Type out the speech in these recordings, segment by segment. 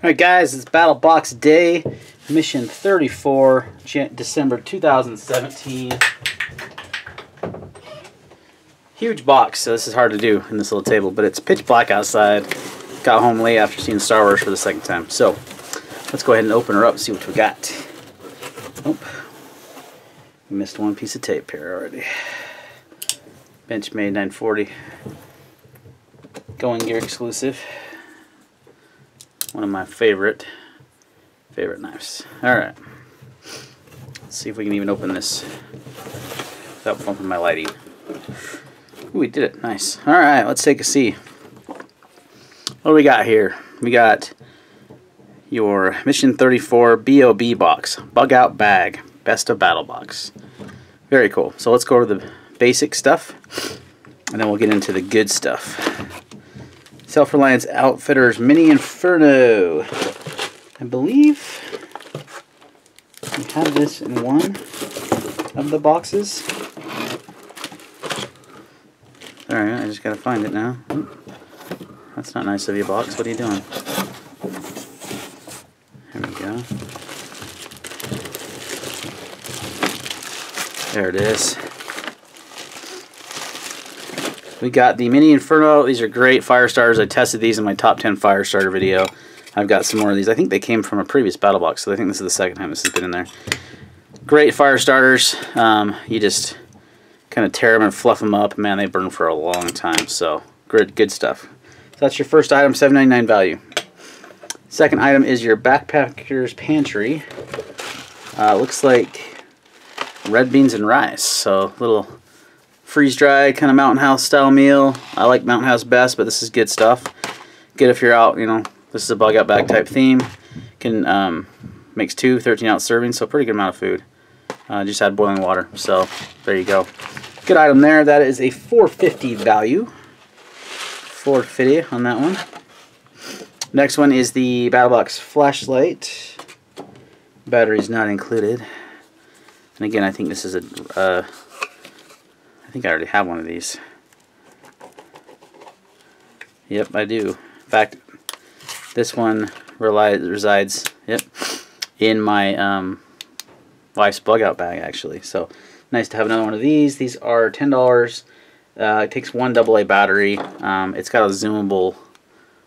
Alright guys, it's Battlebox Day, Mission 34, December 2017. Huge box, so this is hard to do in this little table, but it's pitch black outside. Got home late after seeing Star Wars for the second time. So, let's go ahead and open her up and see what we got. Oh, missed one piece of tape here already. Benchmade 940. Going gear exclusive. One of my favorite knives. Alright. Let's see if we can even open this without bumping my lighting. Ooh, we did it. Nice. Alright, let's take a see. What do we got here? We got your Mission 34 BOB box. Bug out bag. Best of Battlebox. Very cool. So let's go over the basic stuff, and then we'll get into the good stuff. Self-Reliance Outfitters Mini Inferno. I believe we have this in one of the boxes. Alright, I just gotta find it now. Ooh, that's not nice of you, box. What are you doing? There we go. There it is. We got the Mini Inferno. These are great fire starters. I tested these in my top 10 fire starter video. I've got some more of these. I think they came from a previous Battlebox, so I think this is the second time this has been in there. Great fire starters. You just kind of tear them and fluff them up. Man, they burn for a long time. So good stuff. So that's your first item, $7.99 value. Second item is your Backpacker's Pantry. Looks like red beans and rice. So little freeze-dried kind of Mountain House style meal. I like Mountain House best, but this is good stuff. Good if you're out, you know. This is a bug out bag type theme. Can makes 2 13-ounce servings, so pretty good amount of food. Just add boiling water, so there you go. Good item there. That is a $4.50 value. $4.50 on that one. Next one is the Battlebox flashlight. Batteries not included. And again, I think this is a I think I already have one of these. Yep, I do. In fact, this one resides, yep, in my wife's bug out bag actually. So nice to have another one of these. These are $10. It takes one AA battery. It's got a zoomable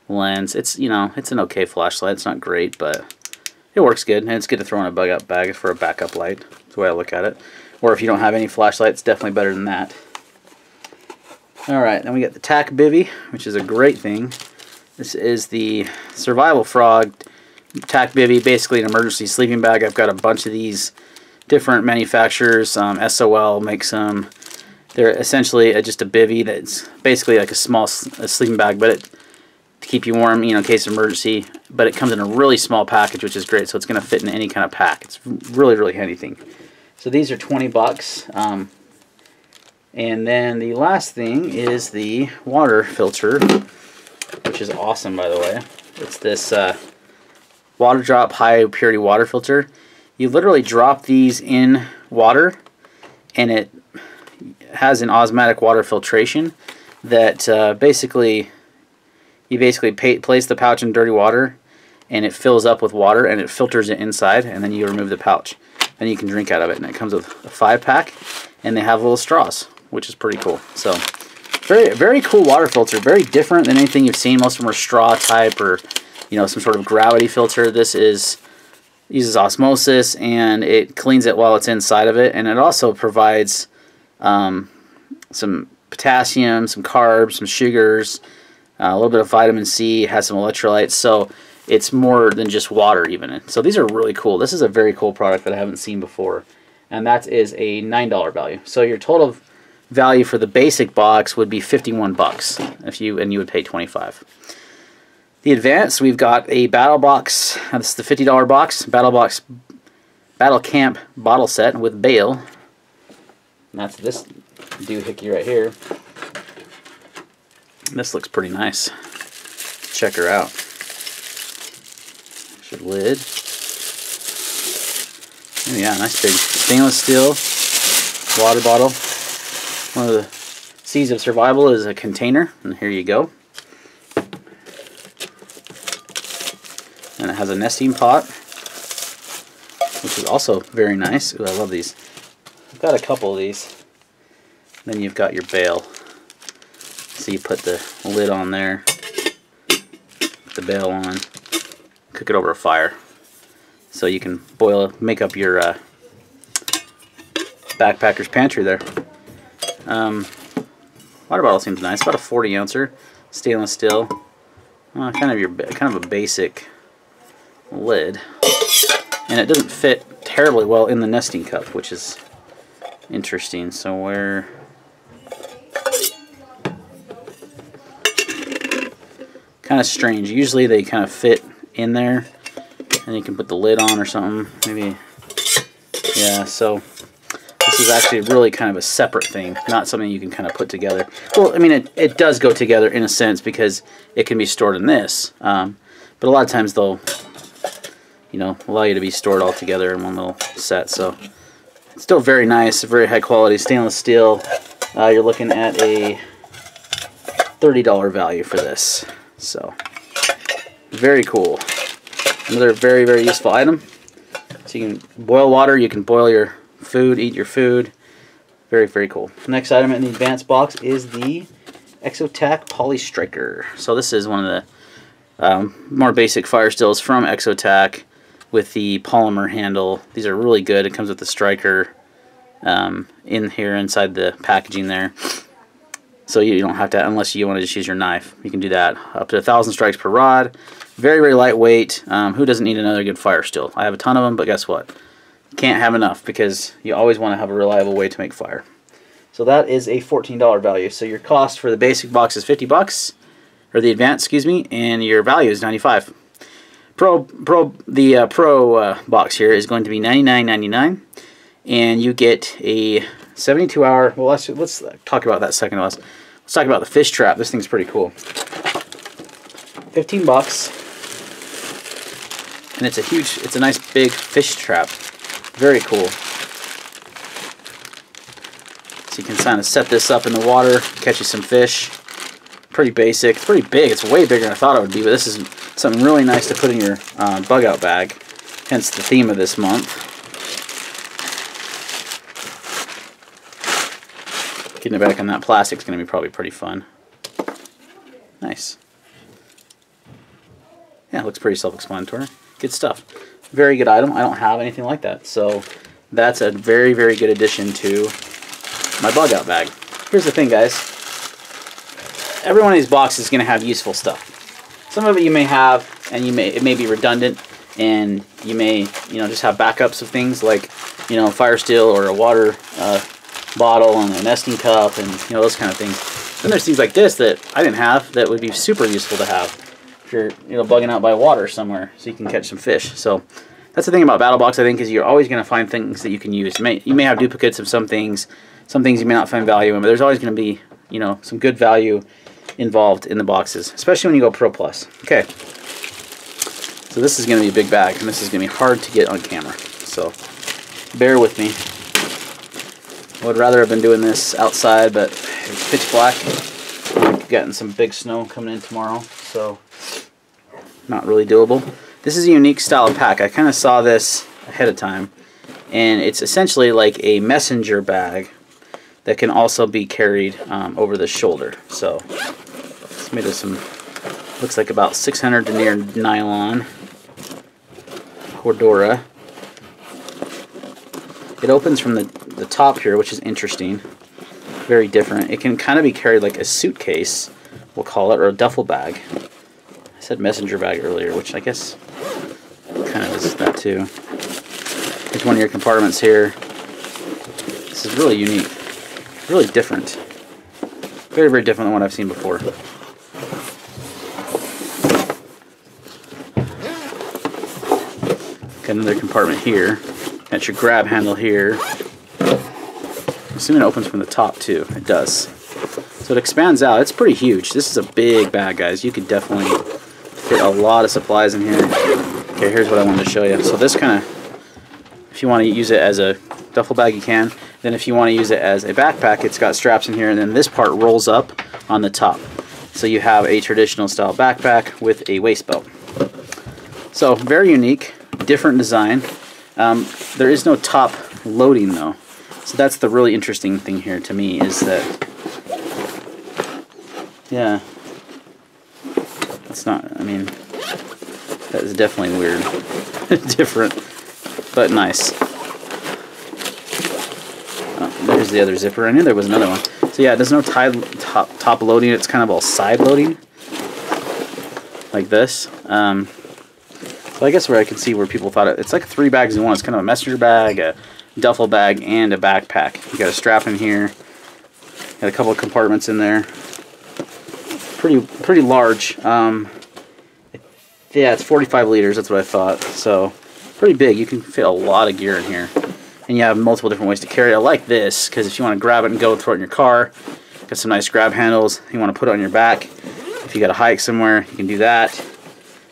lens. It's, you know, it's an okay flashlight. It's not great, but it works good, and it's good to throw in a bug out bag for a backup light. That's the way I look at it. Or if you don't have any flashlight, it's definitely better than that. Alright, then we got the Tack Bivy, which is a great thing. This is the Survival Frog Tack Bivy, basically an emergency sleeping bag. I've got a bunch of these different manufacturers. SOL makes them. They're essentially just a bivy that's basically like a small sleeping bag, but to keep you warm, you know, in case of emergency. But it comes in a really small package, which is great, so it's going to fit in any kind of pack. It's really handy thing. So these are $20. And then the last thing is the water filter, which is awesome, by the way. It's this water drop high purity water filter. You literally drop these in water, and it has an osmotic water filtration that you basically place the pouch in dirty water, and it fills up with water, and it filters it inside, and then you remove the pouch. Then you can drink out of it, and it comes with a 5-pack, and they have little straws, which is pretty cool. So, very cool water filter. Very different than anything you've seen. Most of them are straw type or, you know, some sort of gravity filter. This uses osmosis, and it cleans it while it's inside of it, and it also provides some potassium, some carbs, some sugars, a little bit of vitamin C. It has some electrolytes, so it's more than just water even. So these are really cool. This is a very cool product that I haven't seen before, and that is a $9 value. So your total value for the basic box would be $51 and you would pay $25. The advanced, we've got a Battlebox. This is the $50 box. Battlebox Battle Camp bottle set with bale. And that's this doohickey right here. This looks pretty nice. Check her out. There's your lid. Oh yeah, nice big stainless steel water bottle. One of the Seas of Survival is a container, and here you go. And it has a nesting pot, which is also very nice. Ooh, I love these. I've got a couple of these. Then you've got your bale. So you put the lid on there, put the bale on, cook it over a fire. So you can make up your backpacker's pantry there. Water bottle seems nice. About a 40-ouncer, stainless steel. Kind of a basic lid, and it doesn't fit terribly well in the nesting cup, which is interesting. So where kind of strange. Usually they kind of fit in there, and you can put the lid on or something. Maybe, yeah. So this is actually really kind of a separate thing, not something you can kind of put together. Well, I mean, it does go together in a sense because it can be stored in this, but a lot of times they'll, you know, allow you to be stored all together in one little set. So it's still very nice, very high quality stainless steel. You're looking at a $30 value for this. So very cool. Another very, very useful item. So you can boil water, you can boil your food, eat your food. Very, very cool. Next item in the advanced box is the Exotac Poly Striker. So this is one of the more basic fire stills from Exotac with the polymer handle. These are really good. It comes with the striker in here inside the packaging there. So you don't have to, unless you want to just use your knife, you can do that. Up to 1,000 strikes per rod. Very, very lightweight. Who doesn't need another good fire still? I have a ton of them, but guess what? You can't have enough because you always want to have a reliable way to make fire. So that is a $14 value. So your cost for the basic box is $50, or the advanced, excuse me, and your value is $95. The Pro box here is going to be $99.99, and you get a 72-hour. Well, let's talk about that second. Let's talk about the fish trap. This thing's pretty cool. $15, and it's a nice big fish trap. Very cool. So you can kind of set this up in the water, catch you some fish. Pretty basic. It's pretty big. It's way bigger than I thought it would be, but this is something really nice to put in your bug out bag. Hence the theme of this month. Getting it back on that plastic is going to be probably pretty fun. Nice. Yeah, it looks pretty self-explanatory. Good stuff. Very good item. I don't have anything like that, so that's a very, very good addition to my bug out bag. Here's the thing, guys. Every one of these boxes is going to have useful stuff. Some of it you may have, and it may be redundant, and you may, just have backups of things like, fire steel or a water bottle and a nesting cup and those kind of things. Then there's things like this that I didn't have that would be super useful to have if you're bugging out by water somewhere so you can catch some fish. So that's the thing about Battlbox, I think, is you're always going to find things that you can use. You may have duplicates of some things you may not find value in, but there's always going to be some good value involved in the boxes, especially when you go Pro Plus. Okay, so this is going to be a big bag, and this is going to be hard to get on camera, so bear with me. I would rather have been doing this outside, but it's pitch black. We've gotten some big snow coming in tomorrow, so not really doable. This is a unique style of pack. I kind of saw this ahead of time, and it's essentially like a messenger bag that can also be carried over the shoulder. So it's made of some, looks like about 600 denier nylon Cordura. It opens from the top here, which is interesting. Very different. It can kind of be carried like a suitcase, we'll call it, or a duffel bag. I said messenger bag earlier, which I guess kind of is that too. Here's one of your compartments here. This is really unique. Really different. Very, very different than what I've seen before. Got another compartment here. Got your grab handle here. I'm assuming it opens from the top too. It does. So it expands out. It's pretty huge. This is a big bag, guys. You could definitely fit a lot of supplies in here. Okay, here's what I wanted to show you. So this kind of, if you want to use it as a duffel bag, you can. Then if you want to use it as a backpack, it's got straps in here, and then this part rolls up on the top. So you have a traditional style backpack with a waist belt. So very unique, different design. There is no top loading though. So that's the really interesting thing here to me, is that, yeah, it's not, I mean, that is definitely weird. Different, but nice. There's the other zipper. I knew there was another one. So yeah, there's no top loading. It's kind of all side loading, like this. So I guess where I can see where people thought it's like 3 bags in one. It's kind of a messenger bag, a duffel bag, and a backpack. You got a strap in here. Got a couple of compartments in there. Pretty large. Yeah, it's 45 liters. That's what I thought. So pretty big. You can fit a lot of gear in here, and you have multiple different ways to carry it. I like this because if you want to grab it and go throw it in your car, got some nice grab handles. You want to put it on your back. If you got to hike somewhere, you can do that.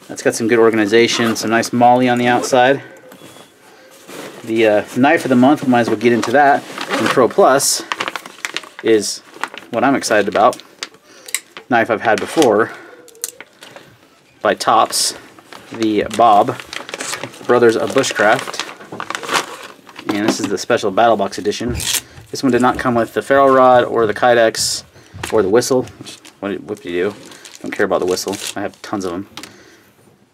That's got some good organization, some nice MOLLE on the outside. The knife of the month, we might as well get into that. And Pro Plus is what I'm excited about. Knife I've had before by Tops, the Bob Brothers of Bushcraft. And this is the special Battlbox edition. This one did not come with the ferro rod or the kydex or the whistle. What do you do? Don't care about the whistle. I have tons of them.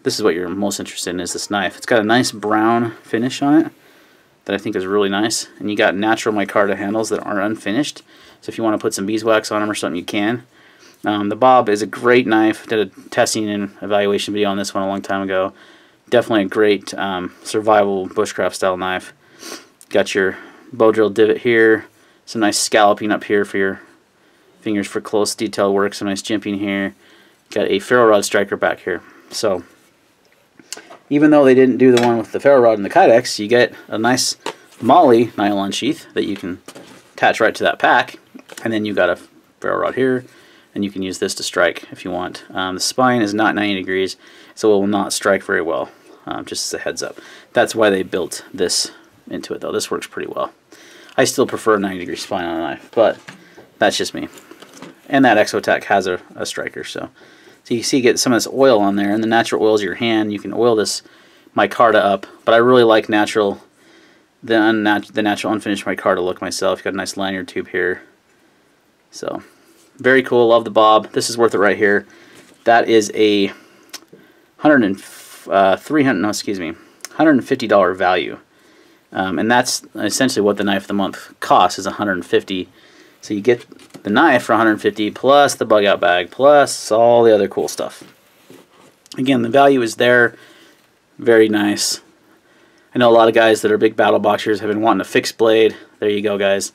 This is what you're most interested in, is this knife. It's got a nice brown finish on it that I think is really nice. And you got natural micarta handles that are unfinished. So if you want to put some beeswax on them or something, you can. The Bob is a great knife. Did a testing and evaluation video on this one a long time ago. Definitely a great survival bushcraft style knife. Got your bow drill divot here. Some nice scalloping up here for your fingers for close detail work. Some nice jimping here. Got a ferro rod striker back here. So even though they didn't do the one with the ferro rod and the kydex, you get a nice MOLLE nylon sheath that you can attach right to that pack, and then you got a ferro rod here, and you can use this to strike if you want. The spine is not 90 degrees, so it will not strike very well, just as a heads up. That's why they built this into it, though. This works pretty well. I still prefer a 90-degree spine on a knife, but that's just me. And that Exotech has a striker, so you see you get some of this oil on there, and the natural oil is your hand. You can oil this micarta up, but I really like the natural unfinished micarta look myself. Got a nice lanyard tube here. So very cool. Love the Bob. This is worth it right here. That is a $150 value, and that's essentially what the knife of the month costs, is $150. So you get the knife for $150 plus the bug out bag plus all the other cool stuff. Again, the value is there. Very nice. I know a lot of guys that are big battle boxers have been wanting a fixed blade. There you go, guys.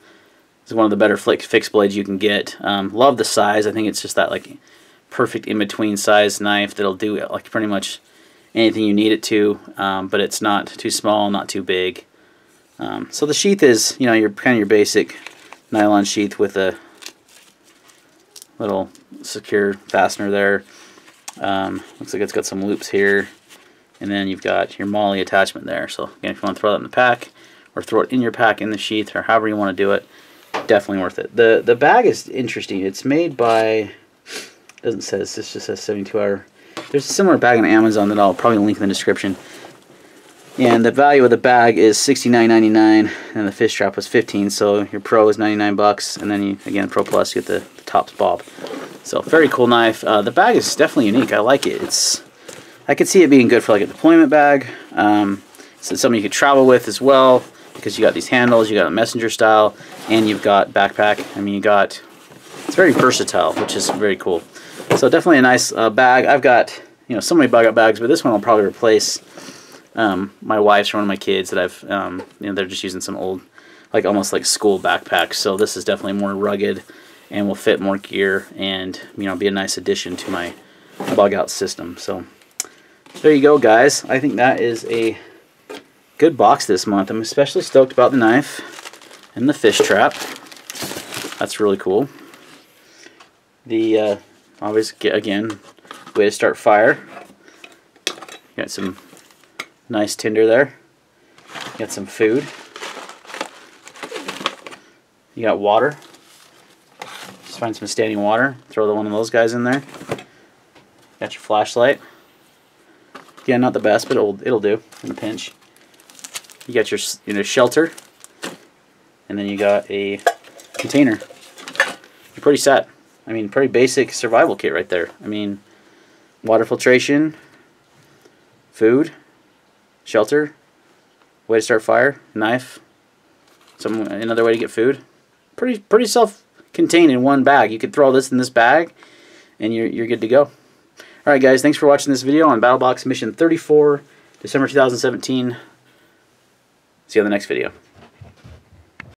It's one of the better fixed blades you can get. Love the size. I think it's just that like perfect in-between size knife that'll do like pretty much anything you need it to, but it's not too small, not too big. So the sheath is, you know, your kind of your basic nylon sheath with a little secure fastener there. Looks like it's got some loops here, and then you've got your MOLLE attachment there. So again, if you want to throw that in the pack or throw it in your pack in the sheath or however you want to do it, definitely worth it. The bag is interesting. It's made by, doesn't say this just says 72 hour. There's a similar bag on Amazon that I'll probably link in the description. And the value of the bag is $69.99, and the fish trap was $15. So your Pro is $99, and then you, again, Pro Plus, you get the Tops Bob. So very cool knife. The bag is definitely unique. I like it. I could see it being good for like a deployment bag. So it's something you could travel with as well, because you got these handles, you got a messenger style, and you've got backpack. I mean, it's very versatile, which is very cool. So definitely a nice bag. I've got, you know, so many bug out bags, but this one will probably replace my wife's or one of my kids that I've, you know, they're just using some old, like almost like school backpacks. So this is definitely more rugged and will fit more gear, and, you know, be a nice addition to my bug out system. So there you go, guys. I think that is a good box this month. I'm especially stoked about the knife and the fish trap. That's really cool. The always again, way to start fire. Got some nice tinder there. Got some food. You got water. Just find some standing water. Throw one of those guys in there. Got your flashlight. Again, not the best, but it'll do in a pinch. You got your shelter, and then you got a container. You're pretty set. I mean, pretty basic survival kit right there. I mean, water filtration, food, shelter, way to start fire, knife, another way to get food. Pretty self-contained in one bag. You could throw this in this bag, and you're good to go. Alright guys, thanks for watching this video on Battlebox Mission 34, December 2017. See you on the next video.